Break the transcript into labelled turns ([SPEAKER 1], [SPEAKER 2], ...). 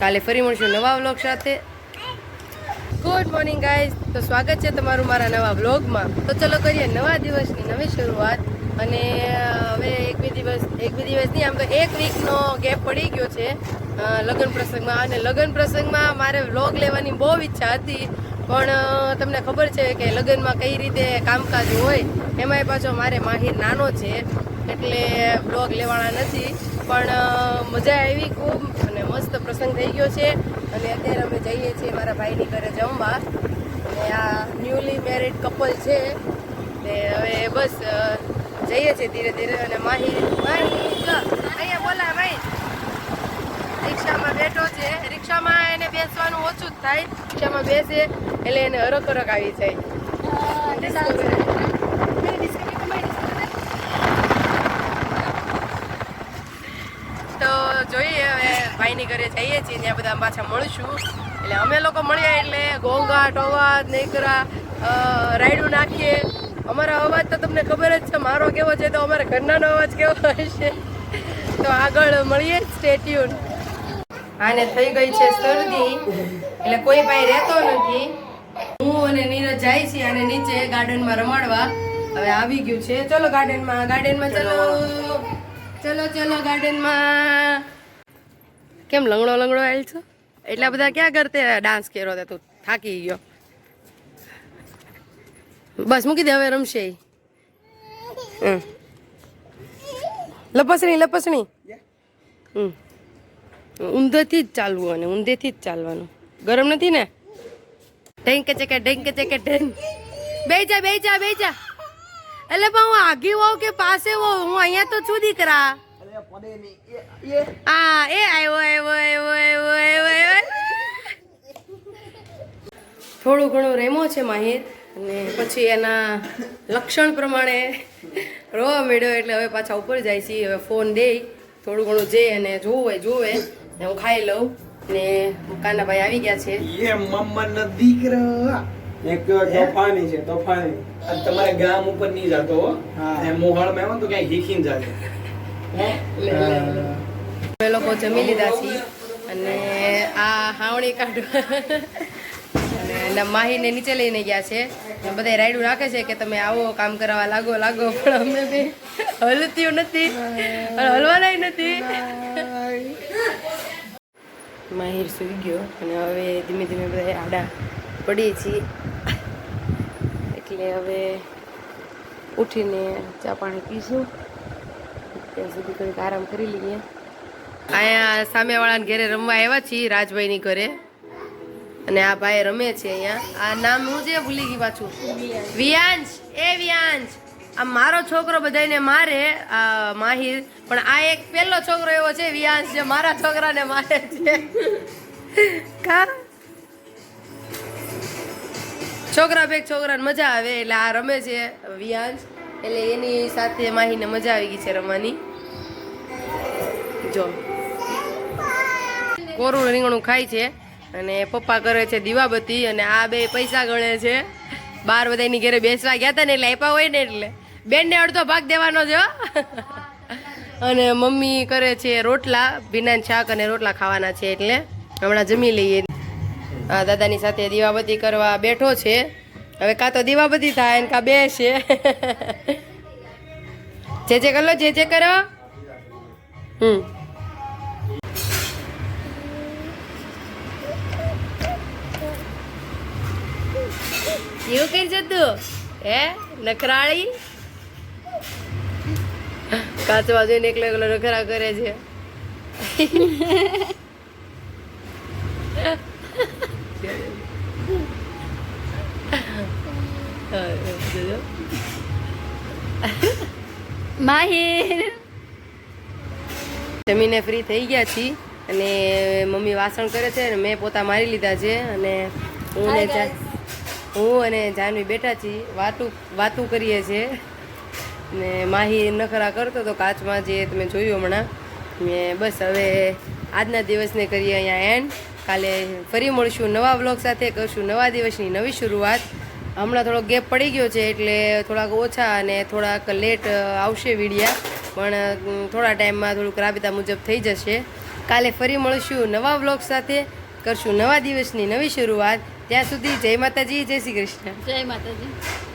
[SPEAKER 1] કાલે ફરી મળશું નવા વ્લોગ સાથે. ગુડ મોર્નિંગ ગાઈઝ, તો સ્વાગત છે તમારું મારા નવા વ્લોગમાં. તો ચલો કરીએ નવા દિવસની નવી શરૂઆત. અને હવે એક બે દિવસ નહીં, આમ તો એક વીકનો ગેપ પડી ગયો છે લગ્ન પ્રસંગમાં. અને લગ્ન પ્રસંગમાં મારે વ્લોગ લેવાની બહુ ઈચ્છા હતી, પણ તમને ખબર છે કે લગ્નમાં કઈ રીતે કામકાજ હોય, એમાંય પાછો મારે માહિર નાનો છે એટલે વ્લોગ લેવાના નથી. પણ મજા આવી ખૂબ અને મસ્ત પ્રસંગ થઈ ગયો છે. અને અત્યારે અમે જઈએ છીએ મારા ભાઈની ઘરે જમવા. અને આ ન્યૂલી મેરિડ કપલ છે તે હવે બસ જઈએ છીએ ધીરે ધીરે. અને અહીંયા બોલા ભાઈ રિક્ષામાં બેઠો છે. રિક્ષામાં એને બેસવાનું ઓછું જ થાય, રિક્ષામાં બેસે એટલે એને હરક આવી જાય. તો જોઈએ હવે ભાઈની ઘરે જઈએ છીએ, ત્યાં બધા પાછા મળશું. એટલે અમે લોકો મળ્યા એટલે ઘોંઘાટ અવાજ નીકળા રાયડું નાખીએ. અમારો અવાજ તો તમને ખબર જ છે મારો કેવો છે, તો અમારા ઘરનાનો અવાજ કેવો હશે. તો આગળ મળીએ, સ્ટે ટ્યુન. આને થઈ ગઈ છે શરદી, એટલે કોઈ ભાઈ રહેતો નથી. હું અને નીરજ જાય છે અને નીચે ગાર્ડનમાં રમાડવા. હવે આવી ગયું છે, ચલો ગાર્ડનમાં ચલો ગાર્ડનમાં. કેમ લંગડો આવેલ છો? એટલા બધા ક્યાં કરતે ડાન્સ કર્યો તે? તું થાકી ગયો, બસ મૂકી દે, હવે રમશે. લપસણી ઊંધેથી જ ચાલવું અને ઊંધેથી જ ચાલવાનું. ગરમ નથી ને? ઢેંકે ચેકે ઢેન. બે જા એટલે પણ હું આગી હોઉં કે પાસે હોઉં? હું અહીંયા તો છું દીકરા. હા એ આવ્યો. થોડું ઘણું રેમો છે માહિર, અને પછી એના લક્ષણ પ્રમાણે રોવા મળ્યો એટલે હવે પાછા ઉપર જાય છે. હવે ફોન દે, થોડું ઘણું જઈ અને જોવે ને હું ખાઈ લઉં. ને કાનાભાઈ આવી ગયા છે.
[SPEAKER 2] દીકરા એક તોફાની છે, તમારે ગામ ઉપર નહીં જતો, મોહાળમાં આવ્યો તો ક્યાંક શીખીને જાતો.
[SPEAKER 1] અમે લોકો જમી લીધા છીએ અને આ હાવણી કાઢવા અને માહીને નીચે લઈને ગયા છે. બધા રાયડું રાખે છે કે તમે આવો, કામ કરાવવા લાગો, પણ અમને બી હલતી નથી, હલવાના નથી. માહિર સુઈ ગયો અને હવે ધીમે ધીમે બધા આડા પડીએ છીએ. એટલે હવે ઉઠીને ચા પાણી પીશું, ત્યાં સુધી કંઈક આરામ કરી લઈએ. અહીંયા સામેવાળાને ઘરે રમવા આવ્યા છીએ, રાજભાઈની ઘરે. અને આ ભાઈ રમે છે અહીંયા. આ નામ હું છે ભૂલી ગઈ પાછું. વિયાંશ. આ મારો છોકરો બધાને મારે, આ માહિર. પણ આ એક પહેલો છોકરો એવો છે વિયાંશ, જે મારા છોકરાને મારે છે. છોકરાને મજા આવે એટલે આ રમે છે વિયાંશ. એટલે એની સાથે માહીને મજા આવી ગઈ છે રમવાની. જો કોરું રીંગણું ખાય છે અને પપ્પા કરે છે દીવાબત્તી. અને આ બે પૈસા ગણે છે. બાર બધાની ઘરે બેસવા ગયા હતા ને એટલે આપ્યા હોય ને એટલે બેનને અડધો ભાગ દેવાનો છે. અને મમ્મી કરે છે રોટલા, ભીનાન શાક અને રોટલા ખાવાના છે એટલે હમણાં જમી લઈએ. હા, દાદાની સાથે દીવાબત્તી કરવા બેઠો છે. હવે કાં તો દીવાબત્તી થાય ને કાં બેસે. જે કરો. એવું કરી જતું હે નખરાળી? કાચવા જોઈને એકલો નખરા કરે છે.
[SPEAKER 3] માહિર
[SPEAKER 1] જમીને ફ્રી થઈ ગયા છીએ અને મમ્મી વાસણ કરે છે અને મેં પોતા મારી લીધા છે. અને હું અને જાનવી બેઠા છીએ, વાતું કરીએ છીએ. ને માહી નખરા કરતો તો કાચમાં, જે તમે જોયું હમણાં. મેં બસ હવે આજના દિવસને કરીએ અહીંયા એન્ડ. કાલે ફરી મળશું નવા વ્લોગ સાથે, કરશું નવા દિવસની નવી શરૂઆત. હમણાં થોડોક ગેપ પડી ગયો છે એટલે થોડાક ઓછા અને થોડાક લેટ આવશે વિડીયા, પણ થોડા ટાઈમમાં થોડુંક રાબેતા મુજબ થઈ જશે. કાલે ફરી મળશું નવા વ્લોગ સાથે, કરશું નવા દિવસની નવી શરૂઆત. ત્યાં સુધી જય માતાજી, જય શ્રી કૃષ્ણ.
[SPEAKER 3] જય માતાજી.